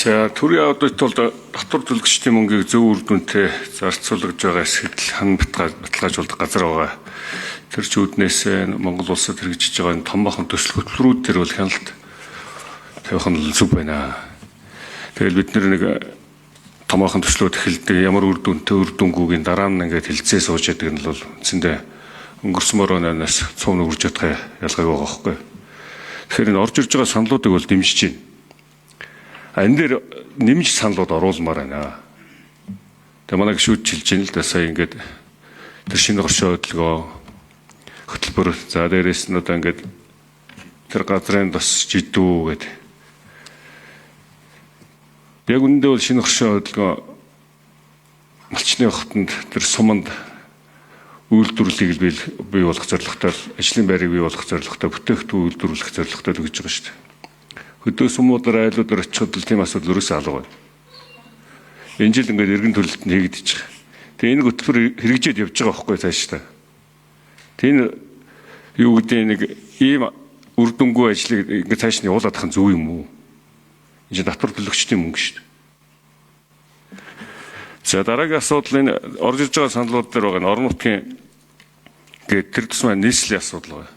За төрийн аудит бол татвар төлөгчдийн мөнгийг зөв үр дүнтэй зарцуулж байгаа эсэхэл хан баталгаажуулах газар байгаа. Тэр чүүднээс Монгол улсад хэрэгжиж байгаа том бахан төсөл хөтөлбөрүүд төр бол хяналт тавих нь зүг байна. Тэгэл бид нэг том бахан төслүүд эхэлдэг ямар үр дүнтэй үр дүнгүйгийн дараа нь ингээд хилцээ сууж яадаг нь бол үндсэндээ өнгөрсөн мөрөөнөөс цуум нүрж чадах ялгаагүй байгаа байхгүй. Тэгэхээр энэ орж ирж байгаа саналуудыг бол дэмжиж байна. Энэ дээр нэмж саналууд оруулмаар байна. Тэгээ манай гишүүд хэлж ийн л да сая ингээд тэр шинэ оршоо хөдөлгөөн хөтөлбөр за дээрээс нь одоо ингээд тэр газрын бас жидүү гэдэг. Яг үүндээ бол шинэ оршоо хөдөлгөөн малчны хотод тэр суманд үйлдвэрлэлийг бий болгох зорилготой ажлын байрыг бий болгох зорилготой бүтээгдэхүүн үйлдвэрлэх зорилготой гэж байгаа шүү дээ. Хөдөө сумуудаар айлуудаар очиход л тийм асуудал өрөөсөө алга байна. Энэ жил ингээд эргэн төлөлтөнд хийгдэж байгаа. Тэгээ энэ хөтөлбөр хэрэгжээд явж байгаа байхгүй цааш та. Тэр юу гэдэг нэг ийм үр дүнгүй ажлыг ингээд цааш нь явуулаад ах нь зөв юм уу? Энэ татвар төлөгчдийн мөнгө шүү дээ. За дараагийн асуудал энэ орж ирж байгаа саналууд дээр байгаа орон нутгийн гээд тэр тусмаа нийслэлийн асуудал байна.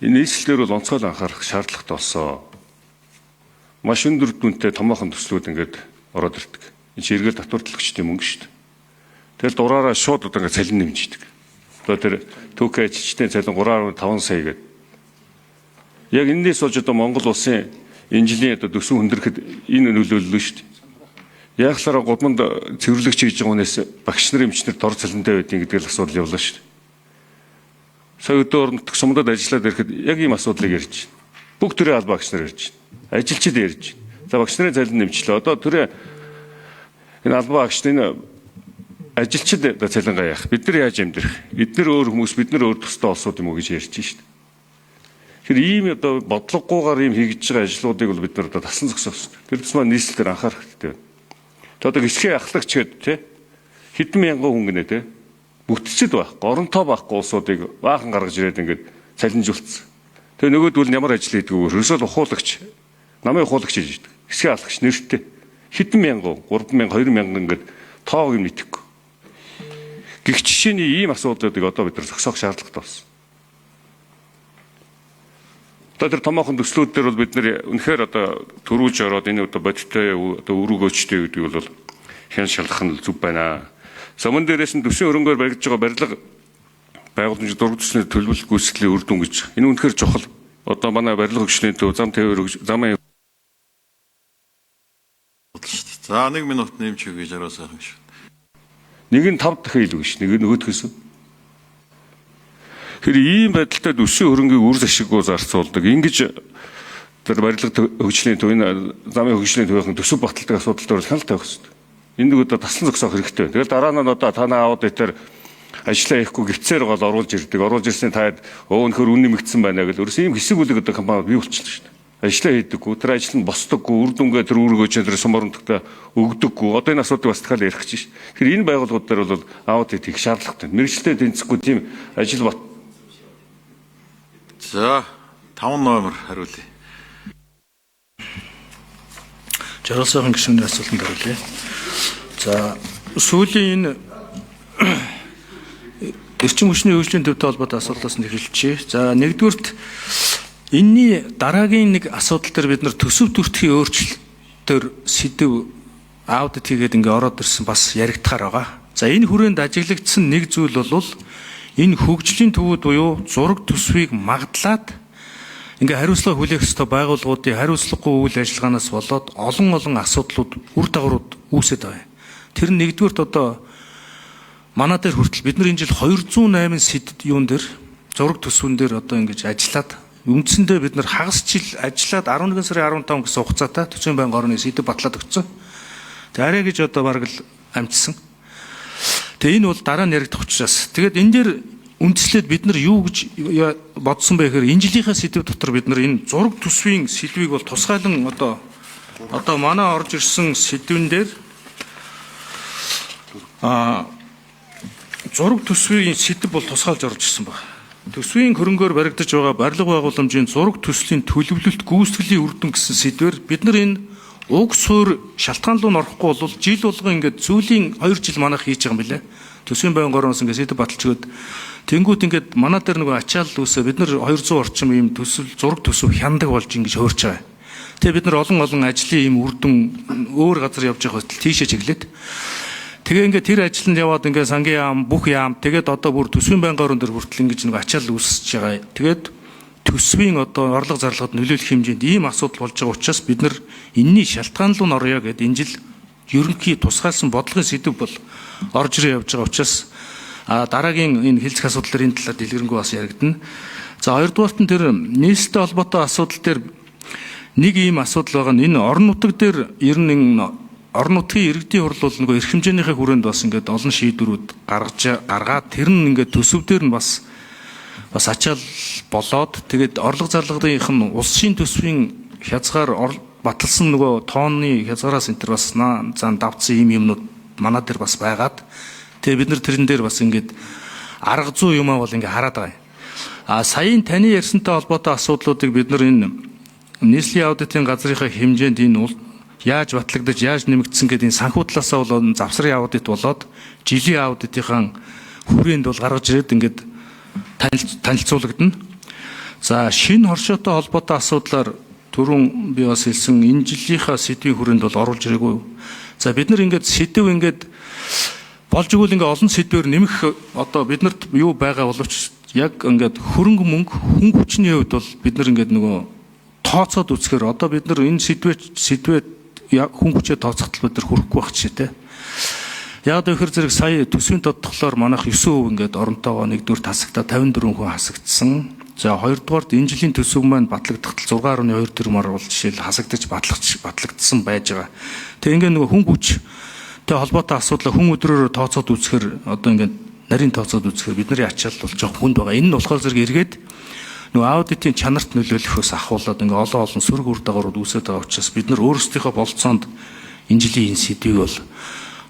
Энэ нийслэлээр бол онцгой анхаарах шаардлагатай болсон. Маш өндөр дүнтэй томоохон төслүүд ингээд ороод ирдэг. Энэ чинь эргээд татвар төлөгчдийн мөнгө шүү дээ. Тэгэл дураараа шууд одоо ингээд цалин нэмждэг. Одоо тэр түүхий ажилчдын цалин 3.5 сая гэдэг. Яг энэс болж одоо Монгол улсын энэ жилийн одоо төсөв хүндрэхэд энэ нөлөөллөө шүү дээ. Яаглаараа гудамд цэвэрлэгч хийж байгаа хүнээс багш нарын эмчнэр дор цалинтай байдгийг гэдэг л асуудал явлаа шүү дээ. Сая өдөр орон нутгийн сумдад ажиллаад ирэхэд яг ийм асуудлыг ярьж байна. Бүх төрлийн албан багш нар ярьж байна. Ажилчид ярьж байна. За багш нарын цалин нэмчлээ. Одоо төрийн энэ албан багшны ажилчид цалингаа яах? Бид нар яаж амьдрах? Бид нар өөр хүмүүс, бид нар өөр төстэй олсууд юм уу гэж ярьж байна шүү дээ. Тэгэхээр ийм одоо бодлогогүйгээр ийм хийж байгаа ажлуудыг бол бид нар одоо тасан зогсоох хэрэгтэй. Тэр тусмаа нийслэлээр анхаарах хэрэгтэй байна. Одоо гисхийн ахлагч гэдэг тий хэдэн мянган хүн гинэ тий бүтцэд байхгүй, оронтой байхгүй улсуудыг баахан гаргаж ирээд ингээд цалинжуулсан. Тэгээ нөгөөдөл нь ямар ажил хийдэг вэ? Ерөөсөө ухуулагч, намын ухуулагч хийж байдаг. Гисхийн ахлагч нэртэй хэдэн мянган, 3000, 2000 ингээд тоог юм нэтгэхгүй. Гэх жишээний ийм асуудлуудыг одоо бид нар зогсоох шаардлагатай болсон. Одоо тэр томоохон төслүүд дээр бол бид нэр үнэхээр одоо төрүүлж ороод энэ одоо бодиттой одоо өргөгөөчтэй гэдэг бол хян шалгах нь зүв байна. Саман дээрээс нь төсвийн хөрөнгөөр баригдаж байгаа барилга байгууламжийн дург төслийн төлөвлөлт гүйцэтгэлийн үр дүн гэж. Энэ үнэхээр чухал. Одоо манай барилга хөгжлийн төв зам тээвэр замын за 1 минут нэмж өгье жаргал сайхан шүү. Нэг нь 5 дахин илүү гэж. Нэг нь нөгөөдхөөс. Тэр ийм байдалтай төсвийн хөрөнгийг үр ашиггүй зарцуулдаг. Ингэж тэр барилга хөгжлийн төв энэ замын хөгжлийн төвийн төсөв баталдаг асуудал дээр хяналт тавих хэрэгтэй. Энийг одоо таслан зогсоох хэрэгтэй. Тэгэл дараа нь одоо танаа аудитор ажиллаа хийхгүй гихцээр гол оруулж ирдэг. Оруулж ирсэн таад өнөхөр үн нэмэгдсэн байна гэж өөрөөс ийм хэсэг үлэг одоо компани бий болчихлоо шүү дээ. Ажиллаа хийдэггүй, тэр ажил нь босдоггүй, үр дүнгээ тэр үүргөөж тэр сум оронтогтой өгдөггүй. Одоо энэ асуудыг бас дахиад ярих гэж байна. Тэгэхээр энэ байгууллагууд дээр бол аудит хийх шаардлагатай. Мэргэжилтэд тэнцэхгүй тийм ажил бат. За 5 номер хариулъя. Жаргал сайхан гишүүний асуултанд хариулъя. За сүүлийн энэ эрчим хүчний хөгжлийн төвтэй холбоотой асуултаас нь эхэлчихье. За нэгдүгürt энэний дараагийн нэг асуудал дээр бид нар төсөв төртгийн өөрчлөлтөөр сэдв аудит хийгээд ингээ ороод ирсэн бас яригдахаар байгаа. За энэ хүрээнд ажиглагдсан нэг зүйл бол энэ хөгжлийн төвүүд буюу зураг төсвийг магадлаад ингээ хариуцлага хүлээх ёстой байгууллагуудын хариуцлагагүй үйл ажиллагаанаас болоод олон асуудлууд үр дагаврууд үүсэж байгаа. Тэр нь нэгдүгürt одоо манай дээр хүртэл бид нар энэ жил 208 сэдд юун дээр зураг төсвөн дээр одоо ингэж ажиллаад үндсэндээ бид нар хагас жил ажиллаад 11 сарын 15 гэсэн хугацаатай 40 байнгын орны сэдв батлаад өгсөн. Тэгээ арай гэж одоо бараг л амжсан. Тэгээ энэ бол дараа нь яригдах учраас. Тэгээд энэ дээр үндслээд бид нар юу гэж бодсон бэ гэхээр энэ жилийнхээ сэдв дотор бид нар энэ зураг төсвийн сэдвийг бол тусгайлан одоо манай орж ирсэн сэдвэн дээр зураг төсвийн сэдв бол тусгаалж орж ирсэн байна. Төсвийн хөрөнгөөр баригдаж байгаа барилга байгууламжийн зураг төслийн төлөвлөлт гүйцэтгэлийн үр дүн гэсэн сэдвээр бид нар энэ уг суурь шалтгаан руу орохгүй бол жил болго ингээд сүүлийн 2 жил манайх хийж байгаа юм билээ. Төсвийн байнгын ороноос ингээд сэдв баталж өгöd тэнгууд ингээд манай дээр нөгөө ачаал үүсээ бид нар 200 орчим ийм төсөв зураг төсөв хяндаг болж ингэж хуурч байгаа. Тэгээ бид нар олон ажлын ийм үр дүн өөр газар явж байгаа хөтөл тийшээ чиглээд тэгээ ингээд тэр ажилд яваад ингээд сангийн яам бүх яам тэгээд одоо бүр төсвийн байнгын орон дээр хүртэл ингэж нэг ачаал үүсэж байгаа. Тэгээд төсвийн одоо орлого зарлагад нөлөөлөх хэмжээнд ийм асуудал болж байгаа учраас бид нар энэний шалтгаан руу норё гэд энэ жил ерөнхий тусгаалсан бодлогын сэдв бол орж ирээ явж байгаа учраас дараагийн энэ хэлцэх асуудлын талаар дэлгэрэнгүй бас яригдана. За хоёрдугаарт нь тэр нийслэлтэй холбоотой асуудал дээр нэг ийм асуудал байгаа нь энэ орон нутаг дээр ер нь орон нутгийн иргэдийн хурл бол нөгөө эрх хэмжээнийхээ хүрээнд бас ингээд олон шийдвэрүүд гаргаад тэр нь ингээд төсөв дээр нь бас ачаал болоод тэгээд орлого зарлагынх нь улсын төсвийн хязгаар баталсан нөгөө тооны хязгаараас энэ төр бас зан давцсан ийм юмнууд манай дээр бас байгаад тэгээд бид нар тэрэн дээр бас ингээд арга зүй юмаа бол ингээд хараад байгаа юм. Саяын таны ярьсантай холбоотой асуудлуудыг бид нар энэ нийслэлийн аудитын газрынхаа хэмжээнд энэ яаж батлагдаж яаж нэмэгдсэн гэдэг энэ санхүү талаасаа бол завсрын аудит болоод жилийн аудитынхаа хүрээнд бол гаргаж ирээд ингээд танилцуулагдана. За шинэ хоршоотой холбоотой асуудлаар түрүүн би бас хэлсэн энэ жилийнхаа сэдвийн хүрээнд бол оруулж ирээгүй. За бид нар ингээд сэдв ингээд болж игэл ингээд олон сэдвээр нэмэх одоо биднэрт юу байгаа боловч яг ингээд хөрөнгө мөнгө хүн хүчний хувьд бол бид нар ингээд нөгөө тооцоод үзэхээр одоо бид нар энэ сэдвээ хүн хүчээ тооцохтол бид нар хүрэхгүй байх жишээ те. Яг тэгэхээр зэрэг сая төсвийн тодтголоор манайх 9% ингээд оронтойгоо нэгдүгээр тасагтаа 54 хүн хасагдсан. За хоёрдугаарт энэ жилийн төсөв маань батлагдахтал 6.2 тэрбумаар бол жишээл хасагдаж батлагдсан байж байгаа. Тэгээ ингээд нөгөө хүн хүчтэй холбоотой асуудлаа хүн өдрөөр тооцоод үзэхээр одоо ингээд нарийн тооцоод үзэхээр бидний ачаал бол жоох хүнд байгаа. Энэ нь болохоор зэрэг эргээд нөгөө аудитын чанарт нөлөөлөхөөс ахуулаад ингээд олон сөрөг үр дагаврууд үүсэж байгаа учраас бид нар өөрсдийнхөө болцоонд энэ жилийн энэ сэдвийг бол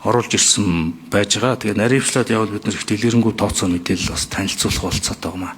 оруулж ирсэн байж байгаа. Тэгээ наривчлаад явал бид нар их дэлгэрэнгүй тооцоо мэдээлэл бас танилцуулах болцоотой байна.